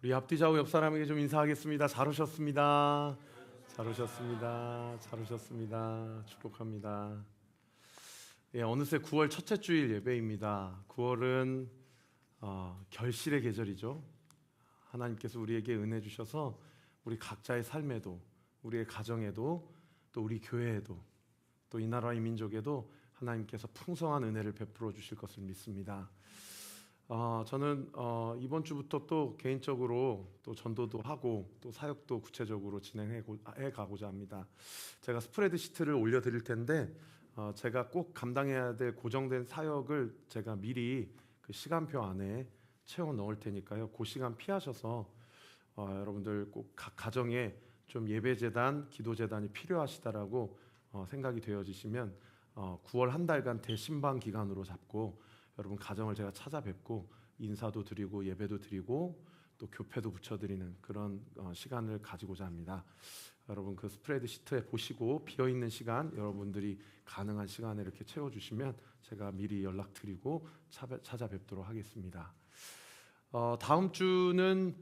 우리 앞뒤 좌우 옆 사람에게 좀 인사하겠습니다. 잘 오셨습니다. 잘 오셨습니다. 잘 오셨습니다. 축복합니다. 예, 어느새 9월 첫째 주일 예배입니다. 9월은 결실의 계절이죠. 하나님께서 우리에게 은혜 주셔서 우리 각자의 삶에도, 우리의 가정에도, 또 우리 교회에도, 또 이 나라의 민족에도 하나님께서 풍성한 은혜를 베풀어 주실 것을 믿습니다. 저는 이번 주부터 또 개인적으로 또 전도도 하고 또 사역도 구체적으로 진행해 가고자 합니다. 제가 스프레드 시트를 올려드릴 텐데 제가 꼭 감당해야 될 고정된 사역을 제가 미리 그 시간표 안에 채워 넣을 테니까요. 그 시간 피하셔서 여러분들 꼭 각 가정에 좀 예배재단, 기도재단이 필요하시다라고 생각이 되어지시면 9월 한 달간 대신방 기간으로 잡고 여러분 가정을 제가 찾아뵙고 인사도 드리고 예배도 드리고 또 교패도 붙여드리는 그런 시간을 가지고자 합니다. 여러분 그 스프레드 시트에 보시고 비어있는 시간 여러분들이 가능한 시간에 이렇게 채워주시면 제가 미리 연락드리고 찾아뵙도록 하겠습니다. 다음 주는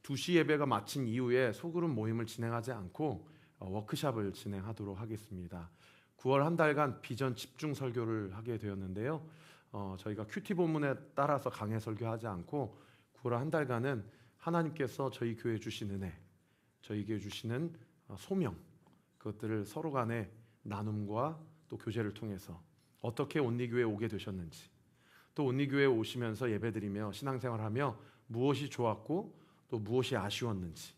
2시 예배가 마친 이후에 소그룹 모임을 진행하지 않고 워크숍을 진행하도록 하겠습니다. 9월 한 달간 비전 집중 설교를 하게 되었는데요. 저희가 큐티 본문에 따라서 강해 설교하지 않고 9월 한 달간은 하나님께서 저희 교회에 주신 은혜, 저희에게 주시는 소명, 그것들을 서로 간의 나눔과 또 교제를 통해서 어떻게 온리교회에 오게 되셨는지, 또 온리교회에 오시면서 예배드리며 신앙생활하며 무엇이 좋았고 또 무엇이 아쉬웠는지,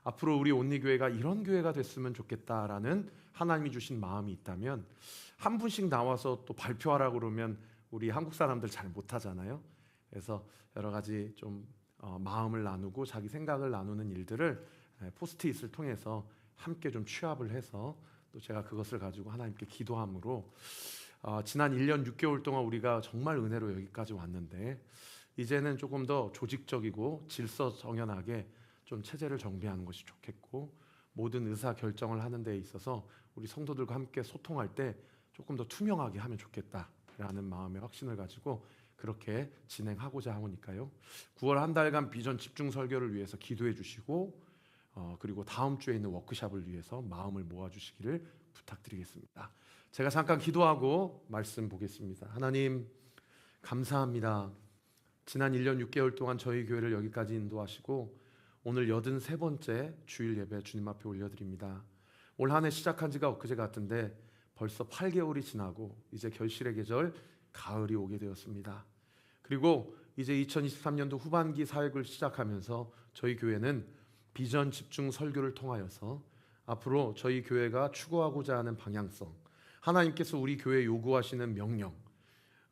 앞으로 우리 온리교회가 이런 교회가 됐으면 좋겠다라는 하나님이 주신 마음이 있다면 한 분씩 나와서 또 발표하라고 그러면 우리 한국 사람들 잘 못하잖아요. 그래서 여러 가지 좀 마음을 나누고 자기 생각을 나누는 일들을 포스트잇을 통해서 함께 좀 취합을 해서 또 제가 그것을 가지고 하나님께 기도함으로 지난 1년 6개월 동안 우리가 정말 은혜로 여기까지 왔는데 이제는 조금 더 조직적이고 질서정연하게 좀 체제를 정비하는 것이 좋겠고 모든 의사 결정을 하는 데 있어서 우리 성도들과 함께 소통할 때 조금 더 투명하게 하면 좋겠다라는 마음의 확신을 가지고 그렇게 진행하고자 하니까요. 9월 한 달간 비전 집중 설교를 위해서 기도해 주시고 그리고 다음 주에 있는 워크숍을 위해서 마음을 모아 주시기를 부탁드리겠습니다. 제가 잠깐 기도하고 말씀 보겠습니다. 하나님 감사합니다. 지난 1년 6개월 동안 저희 교회를 여기까지 인도하시고 오늘 83번째 주일 예배 주님 앞에 올려드립니다. 올 한 해 시작한 지가 엊그제 같은데 벌써 8개월이 지나고 이제 결실의 계절 가을이 오게 되었습니다. 그리고 이제 2023년도 후반기 사역을 시작하면서 저희 교회는 비전 집중 설교를 통하여서 앞으로 저희 교회가 추구하고자 하는 방향성, 하나님께서 우리 교회에 요구하시는 명령,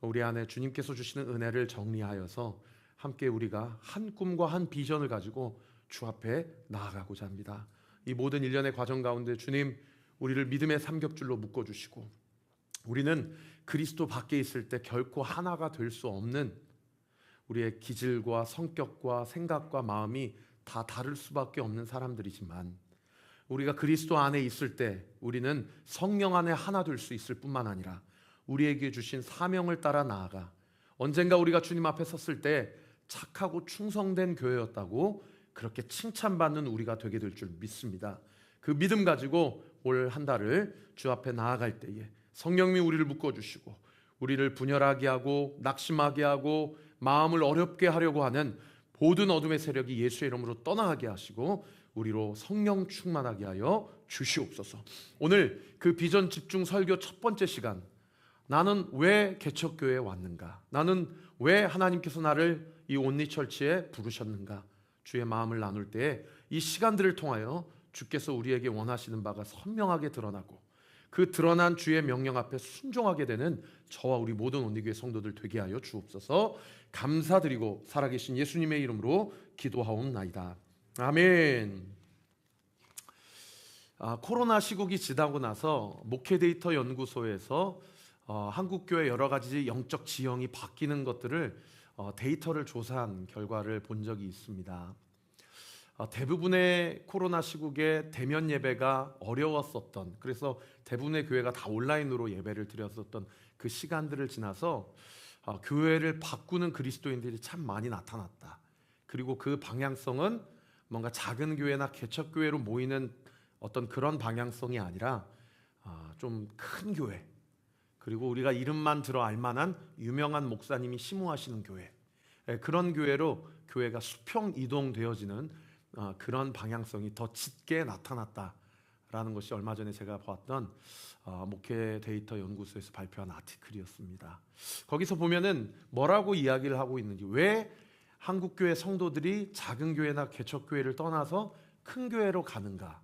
우리 안에 주님께서 주시는 은혜를 정리하여서 함께 우리가 한 꿈과 한 비전을 가지고 주 앞에 나아가고자 합니다. 이 모든 일련의 과정 가운데 주님 우리를 믿음의 삼겹줄로 묶어주시고 우리는 그리스도 밖에 있을 때 결코 하나가 될 수 없는 우리의 기질과 성격과 생각과 마음이 다 다를 수밖에 없는 사람들이지만 우리가 그리스도 안에 있을 때 우리는 성령 안에 하나 될 수 있을 뿐만 아니라 우리에게 주신 사명을 따라 나아가 언젠가 우리가 주님 앞에 섰을 때 착하고 충성된 교회였다고 그렇게 칭찬받는 우리가 되게 될 줄 믿습니다. 그 믿음 가지고 올 한 달을 주 앞에 나아갈 때에 성령님이 우리를 묶어주시고 우리를 분열하게 하고 낙심하게 하고 마음을 어렵게 하려고 하는 모든 어둠의 세력이 예수의 이름으로 떠나게 하시고 우리로 성령 충만하게 하여 주시옵소서. 오늘 그 비전 집중 설교 첫 번째 시간, 나는 왜 개척교회에 왔는가? 나는 왜 하나님께서 나를 이 온리처치에 부르셨는가? 주의 마음을 나눌 때 이 시간들을 통하여 주께서 우리에게 원하시는 바가 선명하게 드러나고 그 드러난 주의 명령 앞에 순종하게 되는 저와 우리 모든 온리교회 성도들 되게 하여 주옵소서. 감사드리고 살아계신 예수님의 이름으로 기도하옵나이다. 아멘. 코로나 시국이 지나고 나서 목회 데이터 연구소에서 한국교회 여러 가지 영적 지형이 바뀌는 것들을 데이터를 조사한 결과를 본 적이 있습니다. 대부분의 코로나 시국에 대면 예배가 어려웠었던, 그래서 대부분의 교회가 다 온라인으로 예배를 드렸었던 그 시간들을 지나서 교회를 바꾸는 그리스도인들이 참 많이 나타났다. 그리고 그 방향성은 뭔가 작은 교회나 개척교회로 모이는 어떤 그런 방향성이 아니라 좀 큰 교회, 그리고 우리가 이름만 들어 알만한 유명한 목사님이 심우하시는 교회, 그런 교회로 교회가 수평 이동되어지는 그런 방향성이 더 짙게 나타났다라는 것이 얼마 전에 제가 봤던 목회 데이터 연구소에서 발표한 아티클이었습니다. 거기서 보면은 뭐라고 이야기를 하고 있는지, 왜 한국교회 성도들이 작은 교회나 개척교회를 떠나서 큰 교회로 가는가,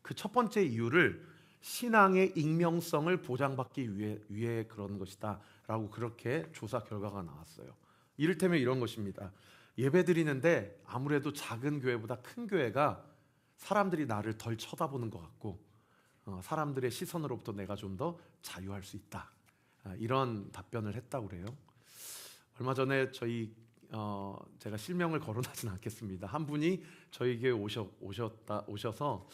그 첫 번째 이유를 신앙의 익명성을 보장받기 위해 그런 것이다 라고 그렇게 조사 결과가 나왔어요. 이를테면 이런 것입니다. 예배 드리는데 아무래도 작은 교회보다 큰 교회가 사람들이 나를 덜 쳐다보는 것 같고 사람들의 시선으로부터 내가 좀 더 자유할 수 있다, 이런 답변을 했다고 그래요. 얼마 전에 제가 실명을 거론하지는 않겠습니다. 한 분이 저에게 오셔서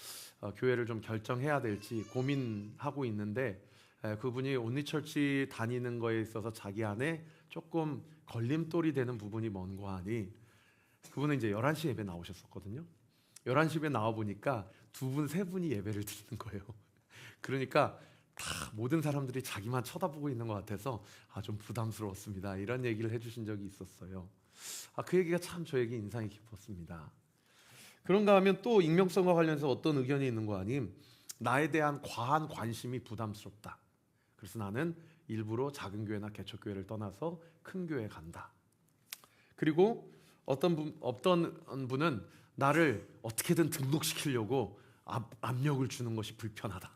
교회를 좀 결정해야 될지 고민하고 있는데, 그분이 온리처치 다니는 거에 있어서 자기 안에 조금 걸림돌이 되는 부분이 뭔가 하니, 그분은 이제 11시 예배 나오셨었거든요. 11시 예배 나와 보니까 두 분, 세 분이 예배를 드리는 거예요. 그러니까 다 모든 사람들이 자기만 쳐다보고 있는 것 같아서 좀 부담스러웠습니다, 이런 얘기를 해주신 적이 있었어요. 그 얘기가 참 저에게 인상이 깊었습니다. 그런가 하면 또 익명성과 관련해서 어떤 의견이 있는 거 아님, 나에 대한 과한 관심이 부담스럽다. 그래서 나는 일부러 작은 교회나 개척교회를 떠나서 큰 교회에 간다. 그리고 어떤 분은 나를 어떻게든 등록시키려고 압력을 주는 것이 불편하다,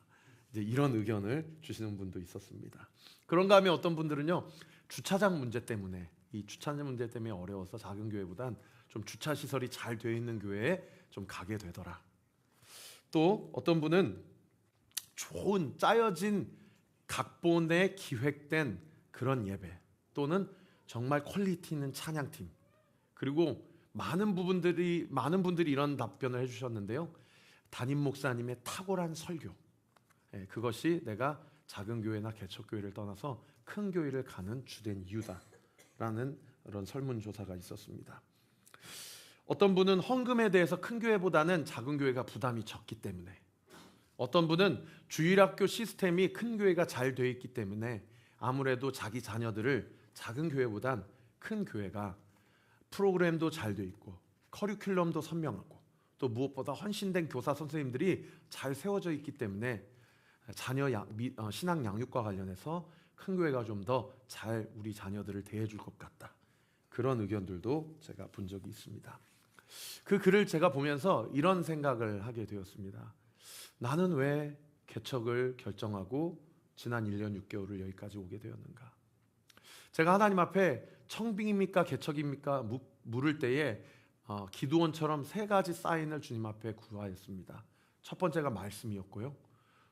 이제 이런 의견을 주시는 분도 있었습니다. 그런가 하면 어떤 분들은요, 주차장 문제 때문에 어려워서 작은 교회보단 좀 주차 시설이 잘 되어 있는 교회에 좀 가게 되더라. 또 어떤 분은 좋은 짜여진 각본에 기획된 그런 예배, 또는 정말 퀄리티 있는 찬양팀, 그리고 많은 분들이 이런 답변을 해주셨는데요. 담임 목사님의 탁월한 설교, 그것이 내가 작은 교회나 개척교회를 떠나서 큰 교회를 가는 주된 이유다라는 그런 설문조사가 있었습니다. 어떤 분은 헌금에 대해서 큰 교회보다는 작은 교회가 부담이 적기 때문에, 어떤 분은 주일학교 시스템이 큰 교회가 잘 되어 있기 때문에 아무래도 자기 자녀들을 작은 교회보단 큰 교회가 프로그램도 잘 되어 있고 커리큘럼도 선명하고 또 무엇보다 헌신된 교사 선생님들이 잘 세워져 있기 때문에 자녀 신앙 양육과 관련해서 큰 교회가 좀 더 잘 우리 자녀들을 대해줄 것 같다, 그런 의견들도 제가 본 적이 있습니다. 그 글을 제가 보면서 이런 생각을 하게 되었습니다. 나는 왜 개척을 결정하고 지난 1년 6개월을 여기까지 오게 되었는가? 제가 하나님 앞에 청빙입니까 개척입니까 물을 때에 기도원처럼 3가지 사인을 주님 앞에 구하였습니다. 첫 번째가 말씀이었고요,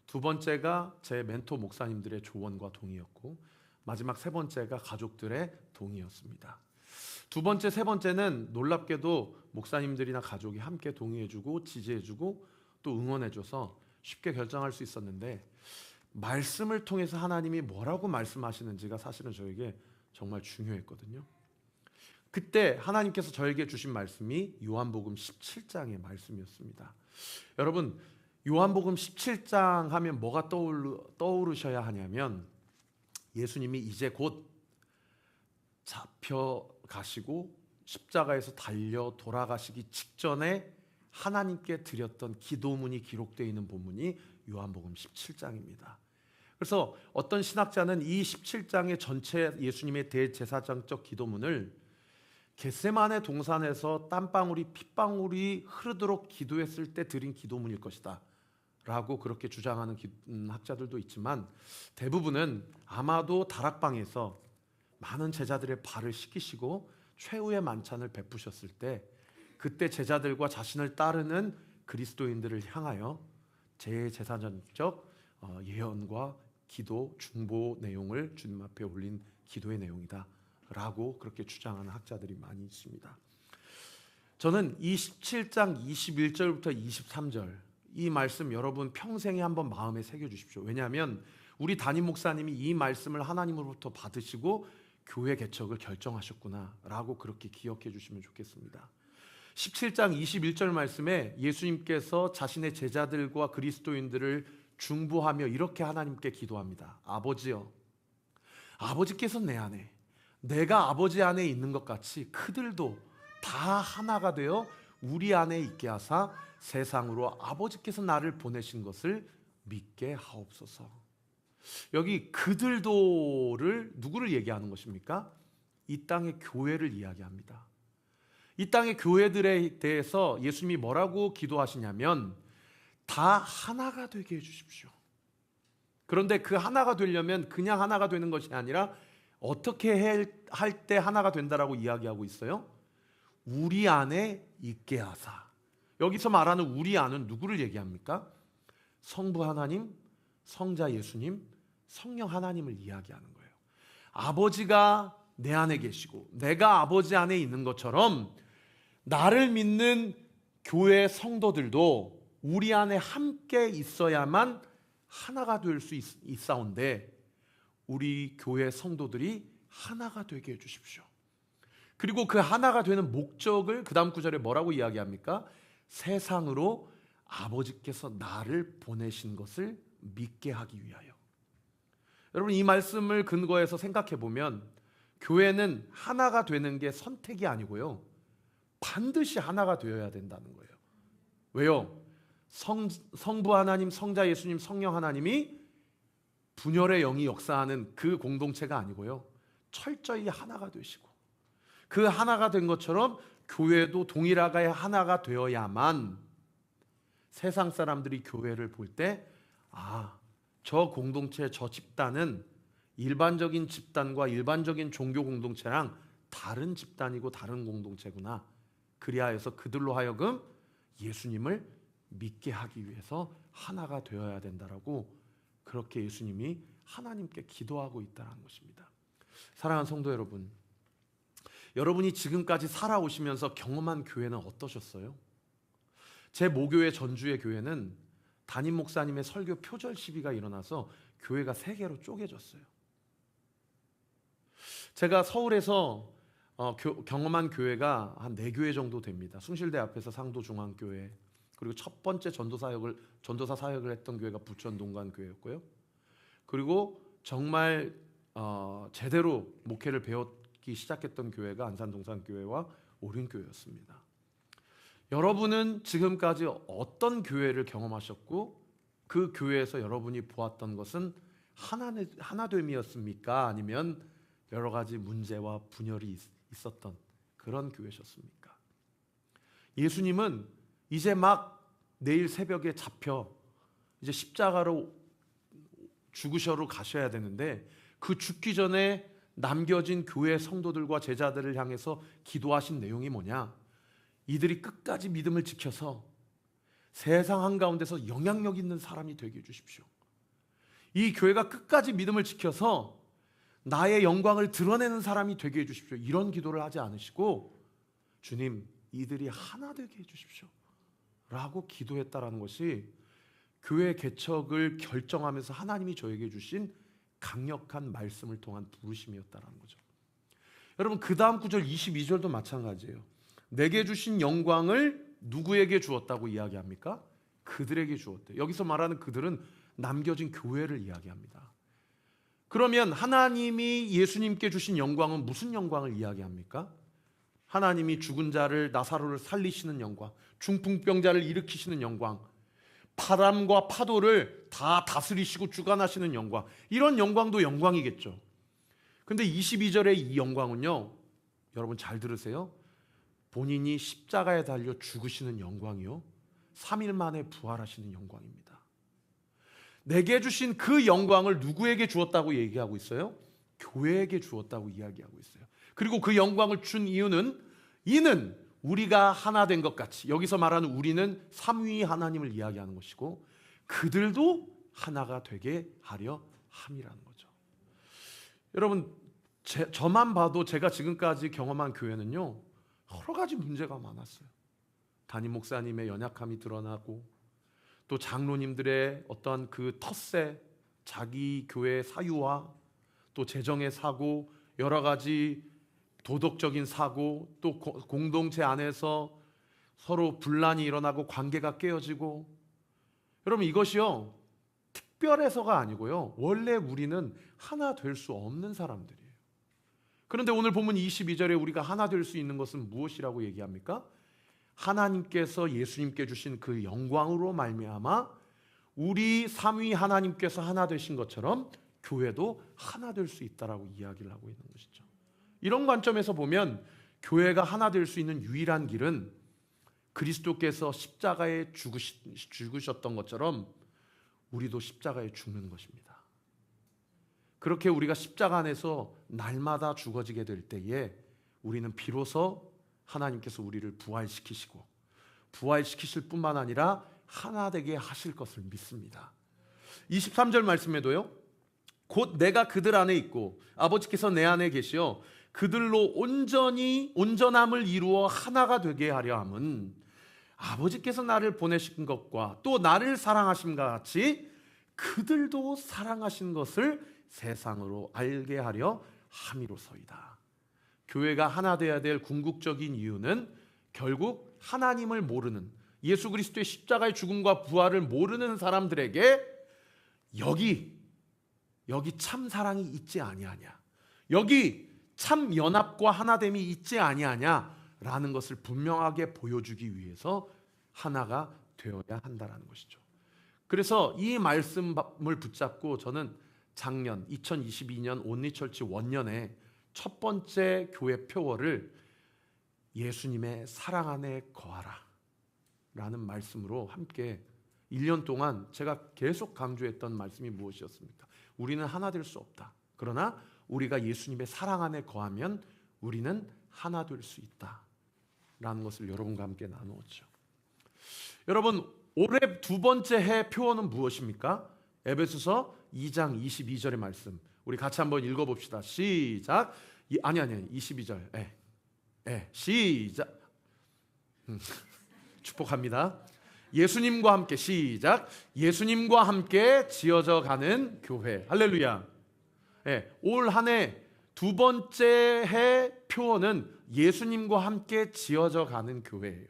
두 번째가 제 멘토 목사님들의 조언과 동의였고, 마지막 3번째가 가족들의 동의였습니다. 두 번째, 세 번째는 놀랍게도 목사님들이나 가족이 함께 동의해주고 지지해주고 또 응원해줘서 쉽게 결정할 수 있었는데, 말씀을 통해서 하나님이 뭐라고 말씀하시는지가 사실은 저에게 정말 중요했거든요. 그때 하나님께서 저에게 주신 말씀이 요한복음 17장의 말씀이었습니다. 여러분, 요한복음 17장 하면 뭐가 떠오르셔야 하냐면, 예수님이 이제 곧 잡혀가시고 십자가에서 달려 돌아가시기 직전에 하나님께 드렸던 기도문이 기록되어 있는 본문이 요한복음 17장입니다. 그래서 어떤 신학자는 이 17장의 전체 예수님의 대제사장적 기도문을 겟세마네 동산에서 땀방울이 핏방울이 흐르도록 기도했을 때 드린 기도문일 것이다 라고 그렇게 주장하는 학자들도 있지만, 대부분은 아마도 다락방에서 많은 제자들의 발을 씻기시고 최후의 만찬을 베푸셨을 때, 그때 제자들과 자신을 따르는 그리스도인들을 향하여 제제사장적 예언과 기도, 중보 내용을 주님 앞에 올린 기도의 내용이다 라고 그렇게 주장하는 학자들이 많이 있습니다. 저는 이 17장 21절부터 23절 이 말씀 여러분 평생에 한번 마음에 새겨주십시오. 왜냐하면 우리 담임 목사님이 이 말씀을 하나님으로부터 받으시고 교회 개척을 결정하셨구나 라고 그렇게 기억해 주시면 좋겠습니다. 17장 21절 말씀에 예수님께서 자신의 제자들과 그리스도인들을 중보하며 이렇게 하나님께 기도합니다. 아버지여, 아버지께서 내 안에, 내가 아버지 안에 있는 것 같이 그들도 다 하나가 되어 우리 안에 있게 하사 세상으로 아버지께서 나를 보내신 것을 믿게 하옵소서. 여기 그들도를 누구를 얘기하는 것입니까? 이 땅의 교회를 이야기합니다. 이 땅의 교회들에 대해서 예수님이 뭐라고 기도하시냐면 다 하나가 되게 해주십시오. 그런데 그 하나가 되려면 그냥 하나가 되는 것이 아니라 어떻게 할 때 하나가 된다라고 이야기하고 있어요? 우리 안에 있게 하사. 여기서 말하는 우리 안은 누구를 얘기합니까? 성부 하나님, 성자 예수님, 성령 하나님을 이야기하는 거예요. 아버지가 내 안에 계시고 내가 아버지 안에 있는 것처럼 나를 믿는 교회 성도들도 우리 안에 함께 있어야만 하나가 될 수 있사온데 우리 교회 성도들이 하나가 되게 해주십시오. 그리고 그 하나가 되는 목적을 그 다음 구절에 뭐라고 이야기합니까? 세상으로 아버지께서 나를 보내신 것을 믿게 하기 위하여. 여러분, 이 말씀을 근거해서 생각해 보면 교회는 하나가 되는 게 선택이 아니고요, 반드시 하나가 되어야 된다는 거예요. 왜요? 성부 하나님, 성자 예수님, 성령 하나님이 분열의 영이 역사하는 그 공동체가 아니고요, 철저히 하나가 되시고 그 하나가 된 것처럼 교회도 동일하게 하나가 되어야만 세상 사람들이 교회를 볼 때 저 공동체, 저 집단은 일반적인 집단과 일반적인 종교 공동체랑 다른 집단이고 다른 공동체구나. 그리하여서 그들로 하여금 예수님을 믿게 하기 위해서 하나가 되어야 된다라고 그렇게 예수님이 하나님께 기도하고 있다는 것입니다. 사랑하는 성도 여러분, 여러분이 지금까지 살아오시면서 경험한 교회는 어떠셨어요? 제 모교회 전주의 교회는 담임 목사님의 설교 표절 시비가 일어나서 교회가 3개로 쪼개졌어요. 제가 서울에서 경험한 교회가 한 4교회 정도 됩니다. 숭실대 앞에서 상도중앙교회, 그리고 첫 번째 전도사 사역을 했던 교회가 부천 동관교회였고요. 그리고 정말 제대로 목회를 배웠기 시작했던 교회가 안산동산교회와 오륜교회였습니다. 여러분은 지금까지 어떤 교회를 경험하셨고 그 교회에서 여러분이 보았던 것은 하나됨이었습니까? 아니면 여러 가지 문제와 분열이 있었던 그런 교회셨습니까? 예수님은 이제 막 내일 새벽에 잡혀 이제 십자가로 죽으셔로 가셔야 되는데 그 죽기 전에 남겨진 교회 성도들과 제자들을 향해서 기도하신 내용이 뭐냐? 이들이 끝까지 믿음을 지켜서 세상 한가운데서 영향력 있는 사람이 되게 해주십시오. 이 교회가 끝까지 믿음을 지켜서 나의 영광을 드러내는 사람이 되게 해주십시오. 이런 기도를 하지 않으시고 주님, 이들이 하나 되게 해주십시오 라고 기도했다라는 것이 교회 개척을 결정하면서 하나님이 저에게 주신 강력한 말씀을 통한 부르심이었다라는 거죠. 여러분, 그 다음 구절 22절도 마찬가지예요. 내게 주신 영광을 누구에게 주었다고 이야기합니까? 그들에게 주었대요. 여기서 말하는 그들은 남겨진 교회를 이야기합니다. 그러면 하나님이 예수님께 주신 영광은 무슨 영광을 이야기합니까? 하나님이 죽은 자를, 나사로를 살리시는 영광, 중풍병자를 일으키시는 영광, 바람과 파도를 다 다스리시고 주관하시는 영광, 이런 영광도 영광이겠죠. 근데 22절의 이 영광은요, 여러분 잘 들으세요. 본인이 십자가에 달려 죽으시는 영광이요, 3일 만에 부활하시는 영광입니다. 내게 주신 그 영광을 누구에게 주었다고 얘기하고 있어요? 교회에게 주었다고 이야기하고 있어요. 그리고 그 영광을 준 이유는 이는 우리가 하나 된 것 같이, 여기서 말하는 우리는 삼위 하나님을 이야기하는 것이고 그들도 하나가 되게 하려 함이라는 거죠. 여러분, 저만 봐도 제가 지금까지 경험한 교회는요, 여러 가지 문제가 많았어요. 담임 목사님의 연약함이 드러나고 또 장로님들의 어떤 그 텃세, 자기 교회 사유화, 또 재정의 사고, 여러 가지 도덕적인 사고, 또 공동체 안에서 서로 분란이 일어나고 관계가 깨어지고, 여러분 이것이요 특별해서가 아니고요, 원래 우리는 하나 될 수 없는 사람들이에요. 그런데 오늘 본문 22절에 우리가 하나 될 수 있는 것은 무엇이라고 얘기합니까? 하나님께서 예수님께 주신 그 영광으로 말미암아 우리 삼위 하나님께서 하나 되신 것처럼 교회도 하나 될 수 있다라고 이야기를 하고 있는 것이죠. 이런 관점에서 보면 교회가 하나 될 수 있는 유일한 길은 그리스도께서 십자가에 죽으셨던 것처럼 우리도 십자가에 죽는 것입니다. 그렇게 우리가 십자가 안에서 날마다 죽어지게 될 때에 우리는 비로소 하나님께서 우리를 부활시키시고, 부활시키실 뿐만 아니라 하나 되게 하실 것을 믿습니다. 23절 말씀에도요, 곧 내가 그들 안에 있고 아버지께서 내 안에 계시어 그들로 온전함을 이루어 하나가 되게 하려 함은 아버지께서 나를 보내신 것과 또 나를 사랑하심과 같이 그들도 사랑하신 것을 세상으로 알게 하려 함이로소이다. 교회가 하나 되어야 될 궁극적인 이유는 결국 하나님을 모르는, 예수 그리스도의 십자가의 죽음과 부활을 모르는 사람들에게 여기 참 사랑이 있지 아니하냐, 여기 참 연합과 하나됨이 있지 아니하냐라는 것을 분명하게 보여주기 위해서 하나가 되어야 한다는 것이죠. 그래서 이 말씀을 붙잡고 저는 작년 2022년 온리처치 원년에 첫 번째 교회 표어를 예수님의 사랑 안에 거하라 라는 말씀으로 함께 1년 동안 제가 계속 강조했던 말씀이 무엇이었습니까? 우리는 하나 될 수 없다. 그러나 우리가 예수님의 사랑 안에 거하면 우리는 하나 될 수 있다 라는 것을 여러분과 함께 나누었죠. 여러분, 올해 두 번째 해 표어는 무엇입니까? 에베소서 2장 22절의 말씀, 우리 같이 한번 읽어봅시다. 시작. 22절. 시작. 축복합니다. 예수님과 함께, 시작. 예수님과 함께 지어져 가는 교회. 할렐루야. 올 한 해 두 번째 해 표어는 예수님과 함께 지어져 가는 교회예요.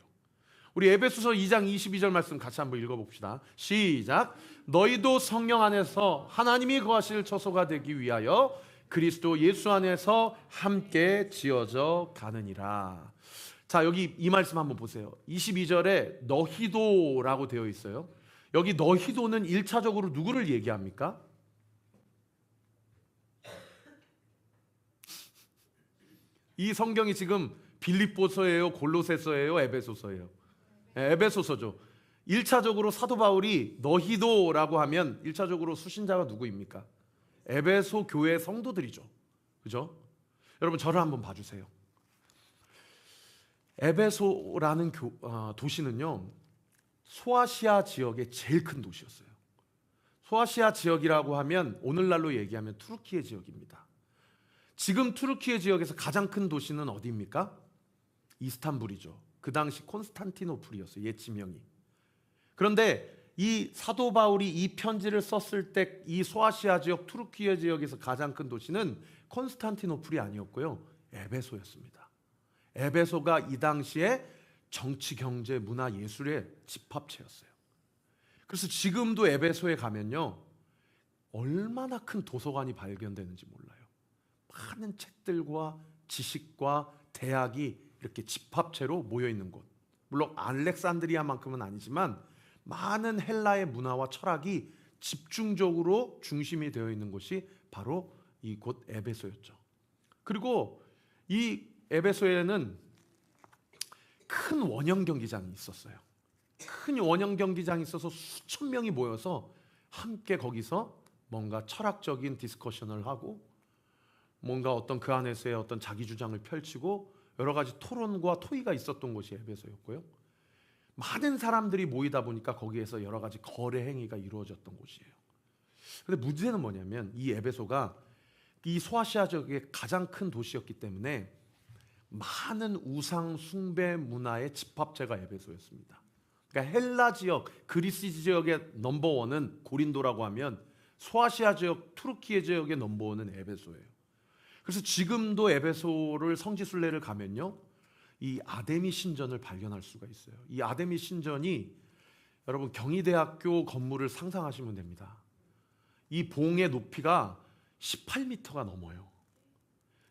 우리 에베소서 2장 22절 말씀 같이 한번 읽어봅시다. 시작. 너희도 성령 안에서 하나님이 거하실 처소가 되기 위하여 그리스도 예수 안에서 함께 지어져 가느니라. 자, 여기 이 말씀 한번 보세요. 22절에 너희도라고 되어 있어요. 여기 너희도는 1차적으로 누구를 얘기합니까? 이 성경이 지금 빌립보서예요, 골로새서예요, 에베소서예요? 에베소서죠. 1차적으로 사도 바울이 너희도라고 하면 1차적으로 수신자가 누구입니까? 에베소 교회 성도들이죠. 그죠? 여러분 저를 한번 봐주세요. 에베소라는 도시는요, 소아시아 지역의 제일 큰 도시였어요. 소아시아 지역이라고 하면 오늘날로 얘기하면 투르키예 지역입니다. 지금 투르키예 지역에서 가장 큰 도시는 어디입니까? 이스탄불이죠. 그 당시 콘스탄티노플이었어요, 옛 지명이. 그런데 이 사도 바울이 이 편지를 썼을 때 이 소아시아 지역, 투르키예 지역에서 가장 큰 도시는 콘스탄티노플이 아니었고요, 에베소였습니다. 에베소가 이 당시에 정치, 경제, 문화, 예술의 집합체였어요. 그래서 지금도 에베소에 가면요, 얼마나 큰 도서관이 발견되는지 몰라요. 많은 책들과 지식과 대학이 이렇게 집합체로 모여 있는 곳. 물론 알렉산드리아만큼은 아니지만 많은 헬라의 문화와 철학이 집중적으로 중심이 되어 있는 곳이 바로 이곳 에베소였죠. 그리고 이 에베소에는 큰 원형 경기장이 있었어요. 큰 원형 경기장이 있어서 수천 명이 모여서 함께 거기서 뭔가 철학적인 디스커션을 하고 뭔가 어떤 그 안에서의 어떤 자기 주장을 펼치고 여러 가지 토론과 토의가 있었던 곳이 에베소였고요. 많은 사람들이 모이다 보니까 거기에서 여러 가지 거래 행위가 이루어졌던 곳이에요. 그런데 문제는 뭐냐면 이 에베소가 이 소아시아 지역의 가장 큰 도시였기 때문에 많은 우상 숭배 문화의 집합체가 에베소였습니다. 그러니까 헬라 지역, 그리스 지역의 넘버원은 고린도라고 하면 소아시아 지역, 투르키예 지역의 넘버원은 에베소예요. 그래서 지금도 에베소를 성지순례를 가면요, 이 아데미 신전을 발견할 수가 있어요. 이 아데미 신전이 여러분 경희대학교 건물을 상상하시면 됩니다. 이 봉의 높이가 18m가 넘어요.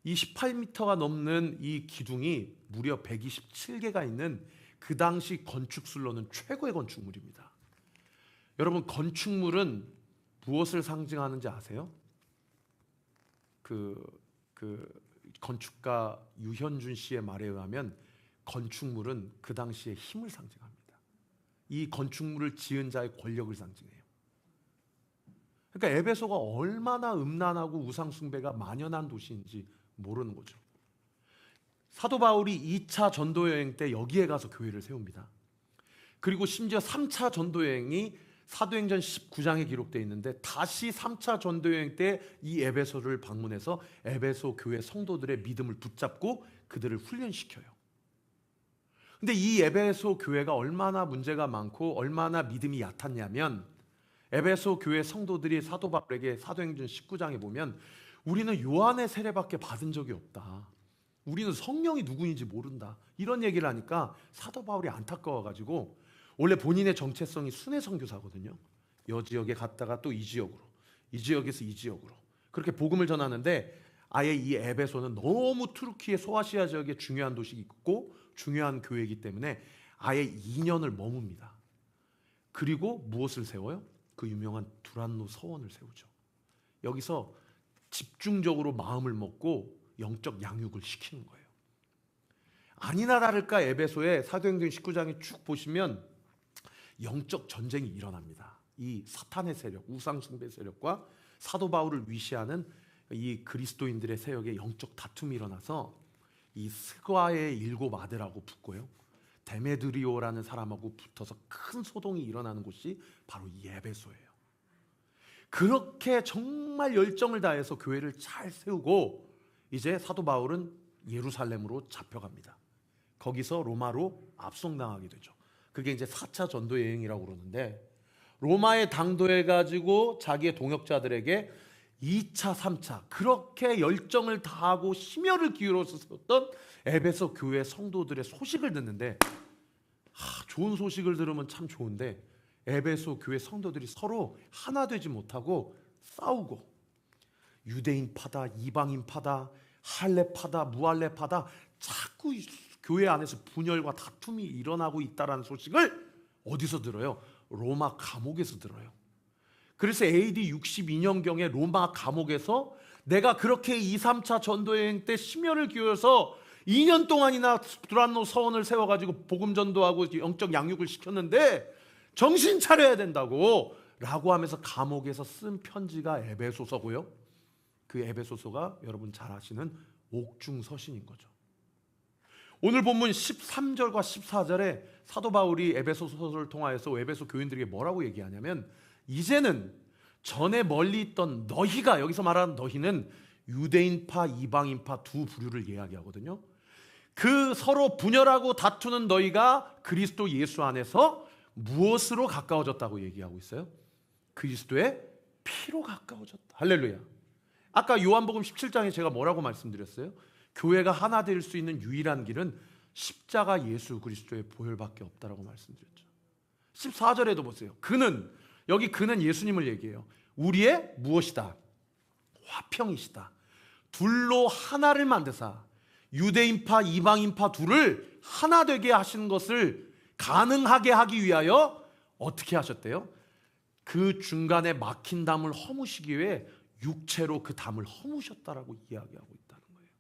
이 18m가 넘는 이 기둥이 무려 127개가 있는 그 당시 건축술로는 최고의 건축물입니다. 여러분 건축물은 무엇을 상징하는지 아세요? 그 건축가 유현준 씨의 말에 의하면 건축물은 그 당시의 힘을 상징합니다. 이 건축물을 지은 자의 권력을 상징해요. 그러니까 에베소가 얼마나 음란하고 우상 숭배가 만연한 도시인지 모르는 거죠. 사도 바울이 2차 전도 여행 때 여기에 가서 교회를 세웁니다. 그리고 심지어 3차 전도 여행이 사도행전 19장에 기록되어 있는데 다시 3차 전도 여행 때 이 에베소를 방문해서 에베소 교회 성도들의 믿음을 붙잡고 그들을 훈련시켜요. 근데 이 에베소 교회가 얼마나 문제가 많고 얼마나 믿음이 얕았냐면 에베소 교회 성도들이 사도 바울에게 사도행전 19장에 보면 우리는 요한의 세례밖에 받은 적이 없다. 우리는 성령이 누구인지 모른다. 이런 얘기를 하니까 사도 바울이 안타까워가지고 원래 본인의 정체성이 순회 선교사거든요. 여 지역에 갔다가 또 이 지역으로, 이 지역에서 이 지역으로 그렇게 복음을 전하는데 아예 이 에베소는 너무 투르키의 소아시아 지역에 중요한 도시가 있고 중요한 교회이기 때문에 아예 2년을 머뭅니다. 그리고 무엇을 세워요? 그 유명한 두란노 서원을 세우죠. 여기서 집중적으로 마음을 먹고 영적 양육을 시키는 거예요. 아니나 다를까 에베소의 사도행전 19장에 쭉 보시면 영적 전쟁이 일어납니다. 이 사탄의 세력, 우상숭배 세력과 사도 바울을 위시하는 이 그리스도인들의 세력의 영적 다툼이 일어나서 이 스가의 7 아들하고 붙고요. 데메드리오라는 사람하고 붙어서 큰 소동이 일어나는 곳이 바로 이 에베소예요. 그렇게 정말 열정을 다해서 교회를 잘 세우고 이제 사도 바울은 예루살렘으로 잡혀갑니다. 거기서 로마로 압송당하게 되죠. 그게 이제 4차 전도 여행이라고 그러는데 로마에 당도해가지고 자기의 동역자들에게 2차, 3차 그렇게 열정을 다하고 심혈을 기울여서 썼던 에베소 교회 성도들의 소식을 듣는데 좋은 소식을 들으면 참 좋은데 에베소 교회 성도들이 서로 하나 되지 못하고 싸우고 유대인파다, 이방인파다, 할례파다, 무할례파다 자꾸 교회 안에서 분열과 다툼이 일어나고 있다는 소식을 어디서 들어요? 로마 감옥에서 들어요. 그래서 AD 62년경에 로마 감옥에서 내가 그렇게 2, 3차 전도여행 때 심혈을 기울여서 2년 동안이나 두란노 서원을 세워가지고 복음 전도하고 영적 양육을 시켰는데 정신 차려야 된다고 라고 하면서 감옥에서 쓴 편지가 에베소서고요. 그 에베소서가 여러분 잘 아시는 옥중서신인 거죠. 오늘 본문 13절과 14절에 사도 바울이 에베소서를 통하여서 에베소 교인들에게 뭐라고 얘기하냐면 이제는 전에 멀리 있던 너희가, 여기서 말하는 너희는 유대인파, 이방인파 두 부류를 이야기하거든요. 그 서로 분열하고 다투는 너희가 그리스도 예수 안에서 무엇으로 가까워졌다고 얘기하고 있어요? 그리스도의 피로 가까워졌다. 할렐루야. 아까 요한복음 17장에 제가 뭐라고 말씀드렸어요? 교회가 하나 될 수 있는 유일한 길은 십자가 예수 그리스도의 보혈밖에 없다라고 말씀드렸죠. 14절에도 보세요. 그는, 여기 그는 예수님을 얘기해요. 우리의 무엇이다? 화평이시다. 둘로 하나를 만드사 유대인파 이방인파 둘을 하나 되게 하시는 것을 가능하게 하기 위하여 어떻게 하셨대요? 그 중간에 막힌 담을 허무시기 위해 육체로 그 담을 허무셨다라고 이야기하고 있다는 거예요.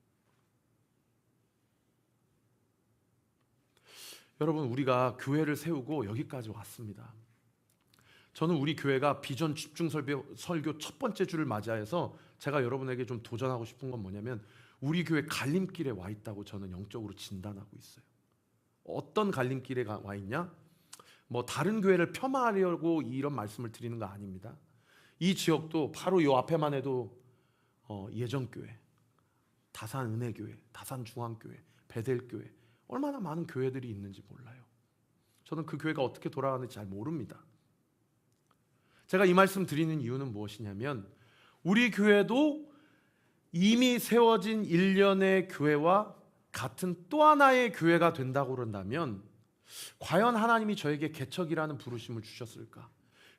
여러분, 우리가 교회를 세우고 여기까지 왔습니다. 저는 우리 교회가 비전 집중 설교 첫 번째 주를 맞이해서 제가 여러분에게 좀 도전하고 싶은 건 뭐냐면 우리 교회 갈림길에 와 있다고 저는 영적으로 진단하고 있어요. 어떤 갈림길에 와 있냐? 뭐 다른 교회를 폄하하려고 이런 말씀을 드리는 거 아닙니다. 이 지역도 바로 요 앞에만 해도 예정교회, 다산은혜교회, 다산중앙교회, 베델교회 얼마나 많은 교회들이 있는지 몰라요. 저는 그 교회가 어떻게 돌아가는지 잘 모릅니다. 제가 이 말씀 드리는 이유는 무엇이냐면 우리 교회도 이미 세워진 일련의 교회와 같은 또 하나의 교회가 된다고 그런다면 과연 하나님이 저에게 개척이라는 부르심을 주셨을까?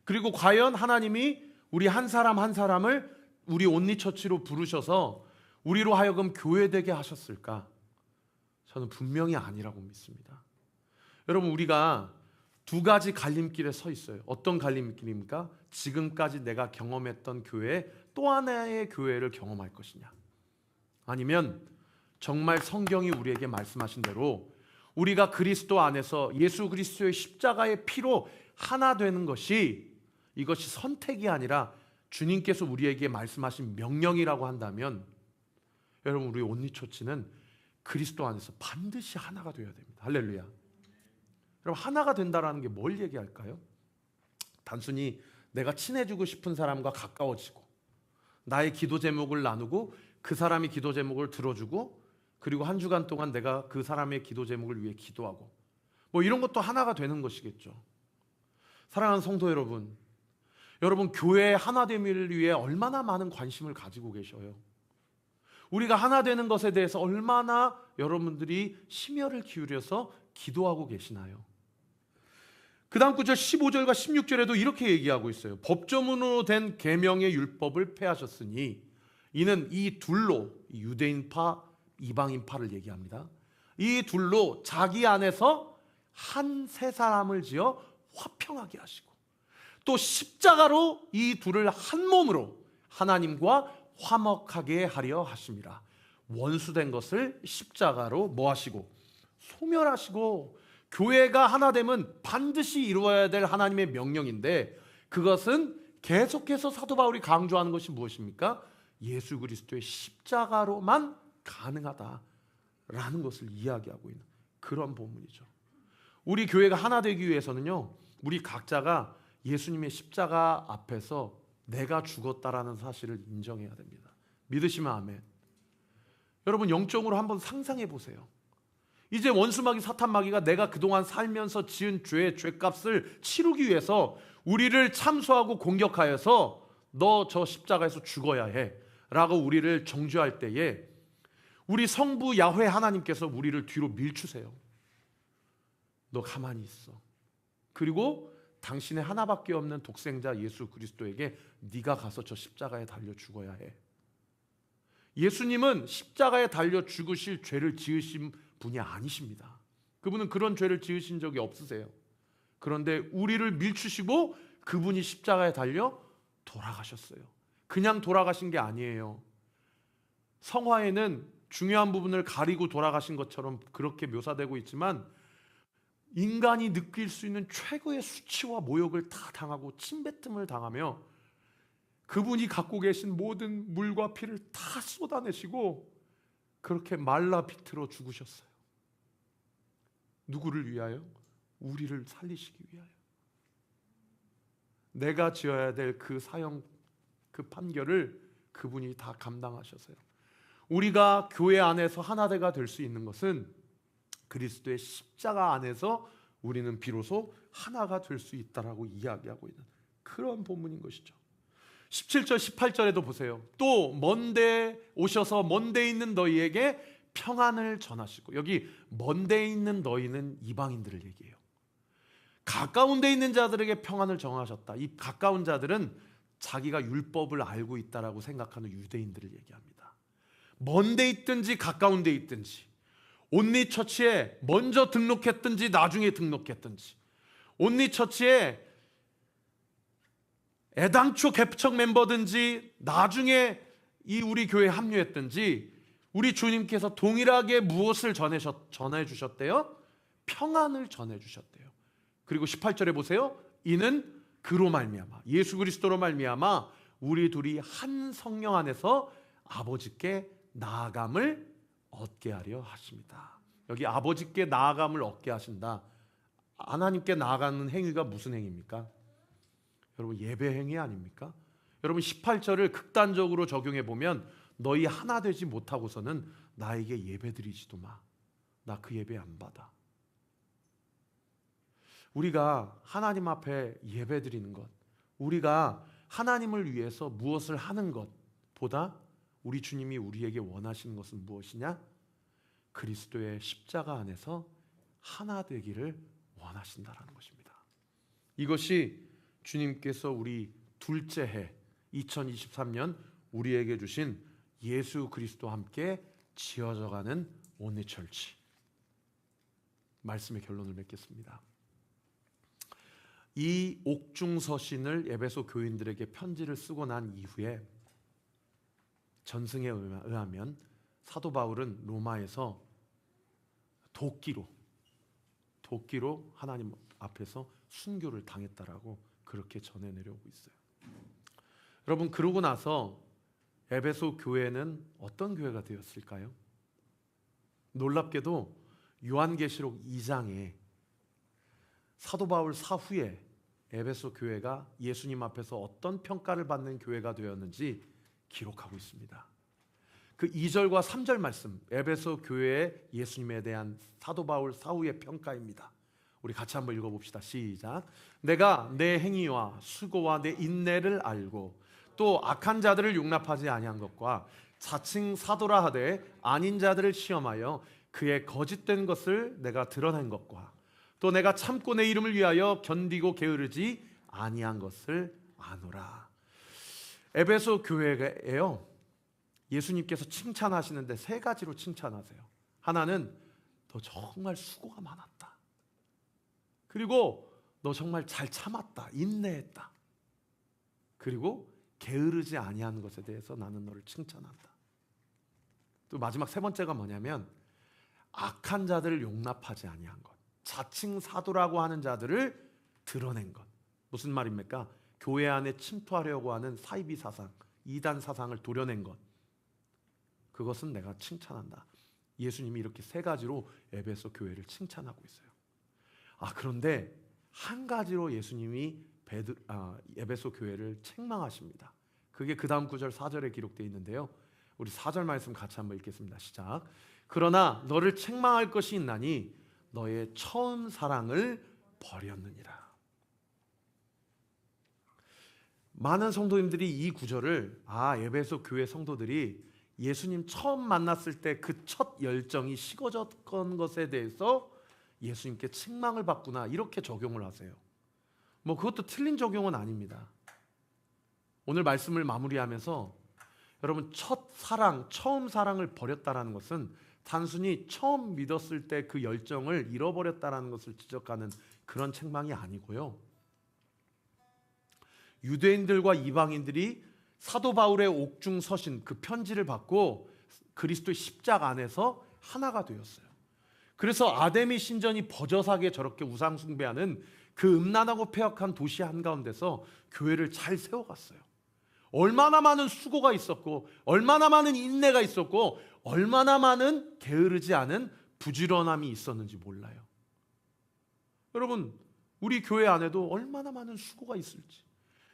그리고 과연 하나님이 우리 한 사람 한 사람을 우리 온리처치로 부르셔서 우리로 하여금 교회되게 하셨을까? 저는 분명히 아니라고 믿습니다. 여러분, 우리가 두 가지 갈림길에 서 있어요. 어떤 갈림길입니까? 지금까지 내가 경험했던 교회, 또 하나의 교회를 경험할 것이냐, 아니면 정말 성경이 우리에게 말씀하신 대로 우리가 그리스도 안에서 예수 그리스도의 십자가의 피로 하나 되는 것이, 이것이 선택이 아니라 주님께서 우리에게 말씀하신 명령이라고 한다면, 여러분, 우리 온리처치는 그리스도 안에서 반드시 하나가 되어야 됩니다. 할렐루야. 여러분, 하나가 된다라는 게 뭘 얘기할까요? 단순히 내가 친해지고 싶은 사람과 가까워지고, 나의 기도 제목을 나누고 그 사람이 기도 제목을 들어주고, 그리고 한 주간 동안 내가 그 사람의 기도 제목을 위해 기도하고, 뭐 이런 것도 하나가 되는 것이겠죠. 사랑하는 성도 여러분, 여러분 교회의 하나됨을 위해 얼마나 많은 관심을 가지고 계셔요. 우리가 하나 되는 것에 대해서 얼마나 여러분들이 심혈을 기울여서 기도하고 계시나요? 그 다음 구절 15절과 16절에도 이렇게 얘기하고 있어요. 법조문으로 된 계명의 율법을 폐하셨으니 이는 이 둘로, 유대인파 이방인파를 얘기합니다. 이 둘로 자기 안에서 한 세 사람을 지어 화평하게 하시고, 또 십자가로 이 둘을 한 몸으로 하나님과 화목하게 하려 하심이라. 원수된 것을 십자가로 뭐 하시고? 소멸하시고. 교회가 하나됨은 반드시 이루어야 될 하나님의 명령인데, 그것은 계속해서 사도 바울이 강조하는 것이 무엇입니까? 예수 그리스도의 십자가로만 가능하다라는 것을 이야기하고 있는 그런 본문이죠. 우리 교회가 하나 되기 위해서는요, 우리 각자가 예수님의 십자가 앞에서 내가 죽었다라는 사실을 인정해야 됩니다. 믿으시면 아멘. 여러분, 영적으로 한번 상상해 보세요. 이제 원수마귀 사탄마귀가 내가 그동안 살면서 지은 죄의 죄값을 치르기 위해서 우리를 참소하고 공격하여서 너 저 십자가에서 죽어야 해 라고 우리를 정죄할 때에, 우리 성부 야훼 하나님께서 우리를 뒤로 밀추세요. 너 가만히 있어. 그리고 당신의 하나밖에 없는 독생자 예수 그리스도에게 네가 가서 저 십자가에 달려 죽어야 해. 예수님은 십자가에 달려 죽으실 죄를 지으신 분이 아니십니다. 그분은 그런 죄를 지으신 적이 없으세요. 그런데 우리를 밀추시고 그분이 십자가에 달려 돌아가셨어요. 그냥 돌아가신 게 아니에요. 성화에는 중요한 부분을 가리고 돌아가신 것처럼 그렇게 묘사되고 있지만, 인간이 느낄 수 있는 최고의 수치와 모욕을 다 당하고 침뱉음을 당하며 그분이 갖고 계신 모든 물과 피를 다 쏟아내시고 그렇게 말라 비틀어 죽으셨어요. 누구를 위하여? 우리를 살리시기 위하여. 내가 지어야 될 그 사형, 그 판결을 그분이 다 감당하셨어요. 우리가 교회 안에서 하나되가 될 수 있는 것은 그리스도의 십자가 안에서 우리는 비로소 하나가 될 수 있다라고 이야기하고 있는 그런 본문인 것이죠. 17절 18절에도 보세요. 또 먼데 오셔서 먼데 있는 너희에게 평안을 전하시고, 여기 먼데 있는 너희는 이방인들을 얘기해요. 가까운 데 있는 자들에게 평안을 전하셨다. 이 가까운 자들은 자기가 율법을 알고 있다라고 생각하는 유대인들을 얘기합니다. 먼데 있든지 가까운 데 있든지, 온리처치에 먼저 등록했든지 나중에 등록했든지, 온리처치에 애당초 개척 멤버든지 나중에 이 우리 교회에 합류했든지, 우리 주님께서 동일하게 무엇을 전해주셨대요? 평안을 전해주셨대요. 그리고 18절에 보세요. 이는 그로 말미암아, 예수 그리스도로 말미암아 우리 둘이 한 성령 안에서 아버지께 나아감을 얻게 하려 하십니다. 여기 아버지께 나아감을 얻게 하신다. 하나님께 나아가는 행위가 무슨 행위입니까? 여러분, 예배 행위 아닙니까? 여러분, 18절을 극단적으로 적용해 보면, 너희 하나 되지 못하고서는 나에게 예배 드리지도 마. 나 그 예배 안 받아. 우리가 하나님 앞에 예배 드리는 것, 우리가 하나님을 위해서 무엇을 하는 것보다 우리 주님이 우리에게 원하시는 것은 무엇이냐? 그리스도의 십자가 안에서 하나 되기를 원하신다라는 것입니다. 이것이 주님께서 우리 둘째 해 2023년 우리에게 주신 예수 그리스도와 함께 지어져가는 온리처치 말씀의 결론을 맺겠습니다. 이 옥중서신을 에베소 교인들에게 편지를 쓰고 난 이후에 전승에 의하면 사도 바울은 로마에서 도끼로 하나님 앞에서 순교를 당했다라고 그렇게 전해 내려오고 있어요. 여러분, 그러고 나서 에베소 교회는 어떤 교회가 되었을까요? 놀랍게도 요한계시록 2장에 사도 바울 사후에 에베소 교회가 예수님 앞에서 어떤 평가를 받는 교회가 되었는지 기록하고 있습니다. 그 2절과 3절 말씀, 에베소 교회의 예수님에 대한 사도 바울 사후의 평가입니다. 우리 같이 한번 읽어봅시다. 시작. 내가 내 행위와 수고와 내 인내를 알고 또 악한 자들을 용납하지 아니한 것과 자칭 사도라 하되 아닌 자들을 시험하여 그의 거짓된 것을 내가 드러낸 것과 또 내가 참고 내 이름을 위하여 견디고 게으르지 아니한 것을 아노라. 에베소 교회에요, 예수님께서 칭찬하시는데 세 가지로 칭찬하세요. 하나는 너 정말 수고가 많았다. 그리고 너 정말 잘 참았다, 인내했다. 그리고 게으르지 아니한 것에 대해서 나는 너를 칭찬한다. 또 마지막 세 번째가 뭐냐면 악한 자들을 용납하지 아니한 것, 자칭 사도라고 하는 자들을 드러낸 것. 무슨 말입니까? 교회 안에 침투하려고 하는 사이비 사상, 이단 사상을 도려낸 것, 그것은 내가 칭찬한다. 예수님이 이렇게 세 가지로 에베소 교회를 칭찬하고 있어요. 그런데 한 가지로 예수님이 에베소 교회를 책망하십니다. 그게 그 다음 9절 4절에 기록되어 있는데요, 우리 4절 말씀 같이 한번 읽겠습니다. 시작. 그러나 너를 책망할 것이 있나니 너의 처음 사랑을 버렸느니라. 많은 성도님들이 이 구절을 에베소 교회 성도들이 예수님 처음 만났을 때 그 첫 열정이 식어졌던 것에 대해서 예수님께 책망을 받구나, 이렇게 적용을 하세요. 그것도 틀린 적용은 아닙니다. 오늘 말씀을 마무리하면서 여러분, 첫 사랑, 처음 사랑을 버렸다라는 것은 단순히 처음 믿었을 때 그 열정을 잃어버렸다라는 것을 지적하는 그런 책망이 아니고요, 유대인들과 이방인들이 사도 바울의 옥중 서신 그 편지를 받고 그리스도의 십자가 안에서 하나가 되었어요. 그래서 아데미 신전이 버젓하게 저렇게 우상 숭배하는 그 음란하고 폐역한 도시 한가운데서 교회를 잘 세워갔어요. 얼마나 많은 수고가 있었고, 얼마나 많은 인내가 있었고, 얼마나 많은 게으르지 않은 부지런함이 있었는지 몰라요. 여러분, 우리 교회 안에도 얼마나 많은 수고가 있을지,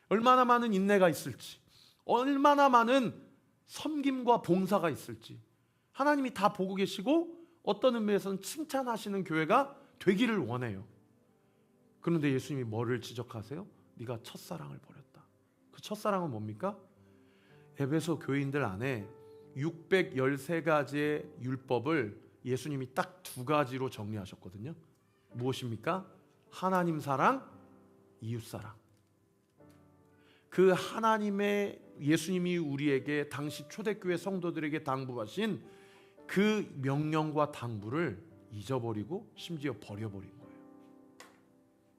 얼마나 많은 인내가 있을지, 얼마나 많은 섬김과 봉사가 있을지 하나님이 다 보고 계시고 어떤 의미에서는 칭찬하시는 교회가 되기를 원해요. 그런데 예수님이 뭐를 지적하세요? 네가 첫사랑을 버렸다. 그 첫사랑은 뭡니까? 에베소 교인들 안에 613가지의 율법을 예수님이 딱 두 가지로 정리하셨거든요. 무엇입니까? 하나님 사랑, 이웃 사랑. 그 하나님의 예수님이 우리에게 당시 초대교회 성도들에게 당부하신 그 명령과 당부를 잊어버리고 심지어 버려버린 거예요.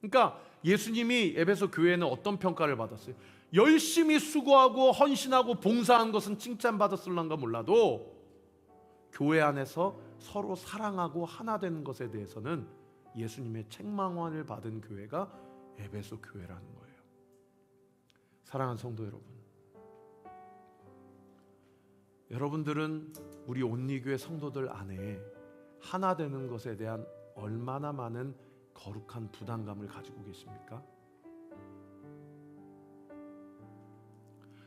그러니까 예수님이 에베소 교회는 어떤 평가를 받았어요? 열심히 수고하고 헌신하고 봉사한 것은 칭찬받았을런가 몰라도 교회 안에서 서로 사랑하고 하나 되는 것에 대해서는 예수님의 책망을 받은 교회가 에베소 교회라는 거예요. 사랑하는 성도 여러분, 여러분들은 우리 온리교회 성도들 안에 하나 되는 것에 대한 얼마나 많은 거룩한 부담감을 가지고 계십니까?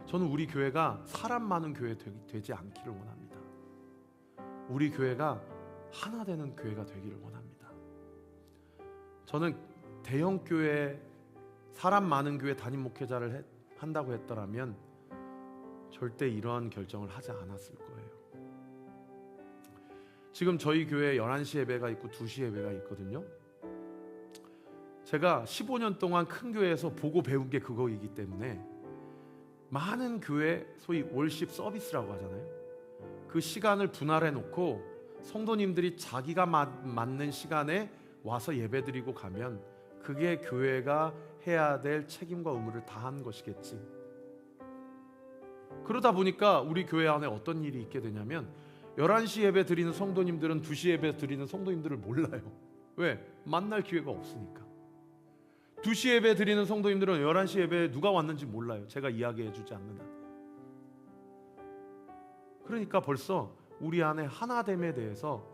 저는 우리 교회가 사람 많은 교회 되지 않기를 원합니다. 우리 교회가 하나 되는 교회가 되기를 원합니다. 저는 대형 교회, 사람 많은 교회 담임 목회자를 한다고 했더라면 절대 이러한 결정을 하지 않았을 거예요. 지금 저희 교회에 11시 예배가 있고 2시 예배가 있거든요. 제가 15년 동안 큰 교회에서 보고 배운 게 그거이기 때문에 많은 교회, 소위 월십 서비스라고 하잖아요. 그 시간을 분할해 놓고 성도님들이 자기가 맞는 시간에 와서 예배드리고 가면 그게 교회가 해야 될 책임과 의무를 다한 것이겠지. 그러다 보니까 우리 교회 안에 어떤 일이 있게 되냐면 11시 예배 드리는 성도님들은 2시 예배 드리는 성도님들을 몰라요. 왜? 만날 기회가 없으니까. 2시 예배 드리는 성도님들은 11시 예배에 누가 왔는지 몰라요. 제가 이야기해 주지 않는 한. 그러니까 벌써 우리 안에 하나됨에 대해서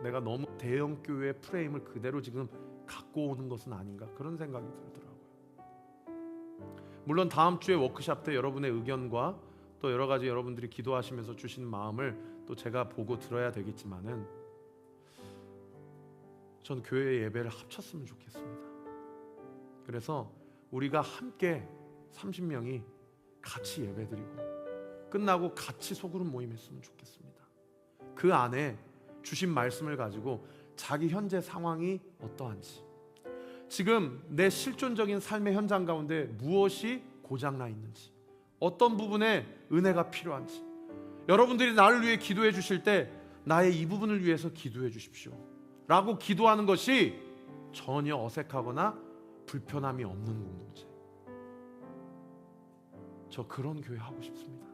내가 너무 대형 교회 프레임을 그대로 지금 갖고 오는 것은 아닌가, 그런 생각이 들더라고요. 물론 다음 주에 워크숍 때 여러분의 의견과 또 여러 가지 여러분들이 기도하시면서 주시는 마음을 또 제가 보고 들어야 되겠지만은 전 교회 예배를 합쳤으면 좋겠습니다. 그래서 우리가 함께 30명이 같이 예배드리고 끝나고 같이 소그룹 모임했으면 좋겠습니다. 그 안에 주신 말씀을 가지고 자기 현재 상황이 어떠한지, 지금 내 실존적인 삶의 현장 가운데 무엇이 고장나 있는지, 어떤 부분에 은혜가 필요한지, 여러분들이 나를 위해 기도해 주실 때 나의 이 부분을 위해서 기도해 주십시오 라고 기도하는 것이 전혀 어색하거나 불편함이 없는 공동체. 저 그런 교회 하고 싶습니다.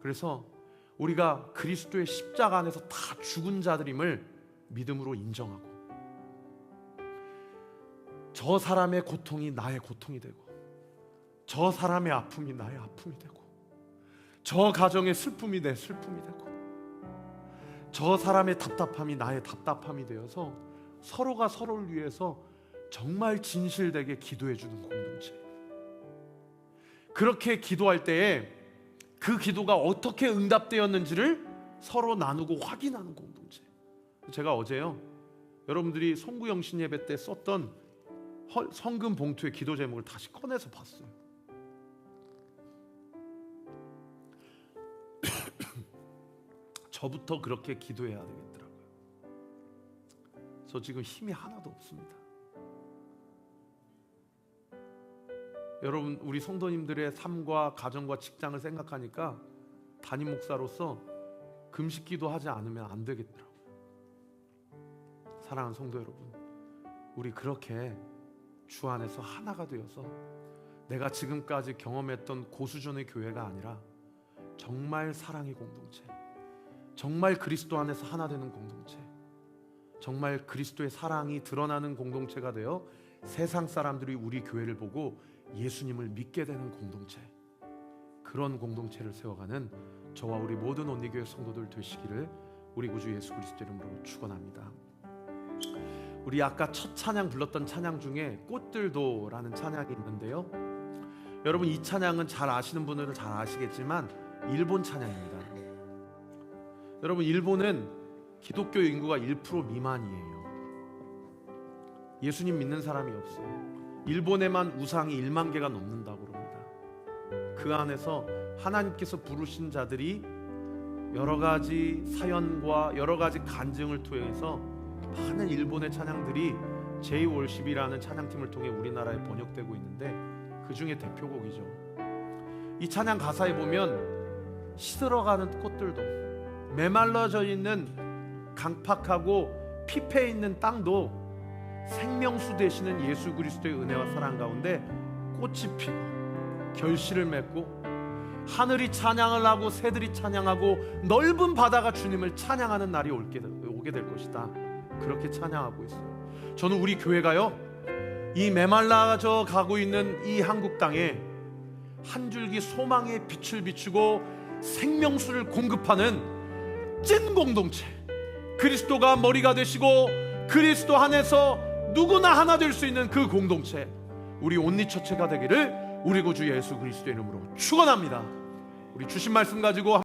그래서 우리가 그리스도의 십자가 안에서 다 죽은 자들임을 믿음으로 인정하고, 저 사람의 고통이 나의 고통이 되고, 저 사람의 아픔이 나의 아픔이 되고, 저 가정의 슬픔이 내 슬픔이 되고, 저 사람의 답답함이 나의 답답함이 되어서 서로가 서로를 위해서 정말 진실되게 기도해 주는 공동체. 그렇게 기도할 때에 그 기도가 어떻게 응답되었는지를 서로 나누고 확인하는 공동체. 제가 어제요, 여러분들이 송구영신 예배 때 썼던 성금 봉투의 기도 제목을 다시 꺼내서 봤어요. 저부터 그렇게 기도해야 되겠더라고요. 저 지금 힘이 하나도 없습니다. 여러분, 우리 성도님들의 삶과 가정과 직장을 생각하니까 담임 목사로서 금식기도 하지 않으면 안 되겠더라고요. 사랑하는 성도 여러분, 우리 그렇게 주 안에서 하나가 되어서 내가 지금까지 경험했던 고수준의 교회가 아니라 정말 사랑의 공동체, 정말 그리스도 안에서 하나 되는 공동체, 정말 그리스도의 사랑이 드러나는 공동체가 되어 세상 사람들이 우리 교회를 보고 예수님을 믿게 되는 공동체, 그런 공동체를 세워가는 저와 우리 모든 온리교회 성도들 되시기를 우리 구주 예수 그리스도 이름으로 축원합니다. 우리 아까 첫 찬양 불렀던 찬양 중에 꽃들도라는 찬양이 있는데요, 여러분 이 찬양은 잘 아시는 분들은 잘 아시겠지만 일본 찬양입니다. 여러분, 일본은 기독교 인구가 1% 미만이에요. 예수님 믿는 사람이 없어요. 일본에만 우상이 1만 개가 넘는다고 그럽니다. 그 안에서 하나님께서 부르신 자들이 여러 가지 사연과 여러 가지 간증을 통해서 많은 일본의 찬양들이 J-월십이라는 찬양팀을 통해 우리나라에 번역되고 있는데 그 중에 대표곡이죠. 이 찬양 가사에 보면 시들어가는 꽃들도, 메말라져 있는 강팍하고 피폐 있는 땅도 생명수 되시는 예수 그리스도의 은혜와 사랑 가운데 꽃이 피고 결실을 맺고, 하늘이 찬양을 하고 새들이 찬양하고 넓은 바다가 주님을 찬양하는 날이 오게 될 것이다. 그렇게 찬양하고 있어요. 저는 우리 교회가요, 이 메말라져 가고 있는 이 한국 땅에 한 줄기 소망의 빛을 비추고 생명수를 공급하는 찐 공동체, 그리스도가 머리가 되시고 그리스도 안에서 누구나 하나 될 수 있는 그 공동체, 우리 온리처치가 되기를 우리 구주 예수 그리스도 이름으로 축원합니다. 우리 주신 말씀 가지고